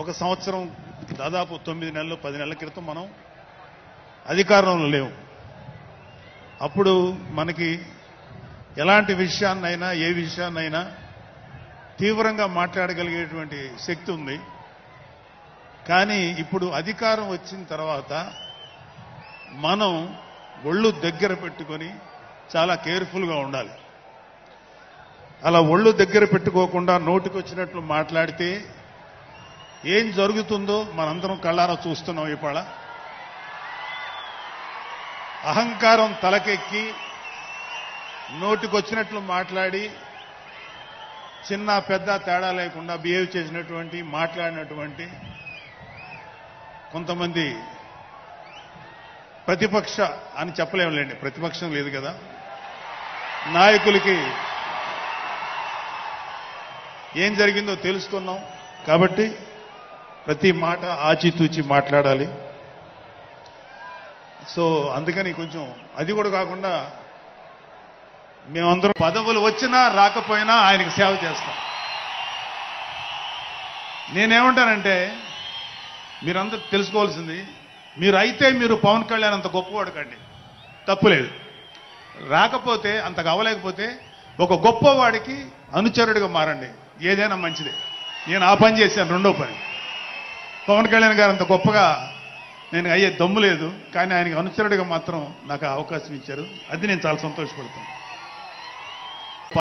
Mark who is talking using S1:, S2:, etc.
S1: ఒక సంవత్సరం దాదాపు 9 నెలలు 10 నెలల క్రితం మనం అధికారంలో లేవు. అప్పుడు మనకి ఎలాంటి విషయాన్నైనా ఏ విషయాన్నైనా తీవ్రంగా మాట్లాడగలిగేటువంటి శక్తి ఉంది. కానీ ఇప్పుడు అధికారం వచ్చిన తర్వాత మనం ఒళ్ళు దగ్గర పెట్టుకొని చాలా కేర్ఫుల్గా ఉండాలి. అలా ఒళ్ళు దగ్గర పెట్టుకోకుండా నోటికి వచ్చినట్లు మాట్లాడితే ఏం జరుగుతుందో మనందరం కళ్ళారా చూస్తున్నాం. ఇవాళ అహంకారం తలకెక్కి నోటికొచ్చినట్లు మాట్లాడి చిన్న పెద్ద తేడా లేకుండా బిహేవ్ చేసినటువంటి మాట్లాడినటువంటి కొంతమంది ప్రతిపక్ష అని చెప్పలేములేండి, ప్రతిపక్షం లేదు కదా, నాయకులకి ఏం జరిగిందో తెలుసుకున్నాం. కాబట్టి ప్రతి మాట ఆచితూచి మాట్లాడాలి. సో అందుకని కొంచెం అది కూడా కాకుండా మేమందరం పదవులు వచ్చినా రాకపోయినా ఆయనకి సేవ చేస్తాం. నేనేమంటానంటే మీరందరూ తెలుసుకోవాల్సింది, మీరు పవన్ కళ్యాణ్ అంత గొప్పవాడు కండి, తప్పులేదు. రాకపోతే అంతగా అవ్వలేకపోతే ఒక గొప్పవాడికి అనుచరుడిగా మారండి, ఏదైనా మంచిదే. నేను ఆ పని చేశాను. రెండో పని, పవన్ కళ్యాణ్ గారు అంత గొప్పగా నేను అయ్యే దమ్ము లేదు, కానీ ఆయనకి అనుచరుడిగా మాత్రం నాకు అవకాశం ఇచ్చారు. అది నేను చాలా సంతోషపడుతాను.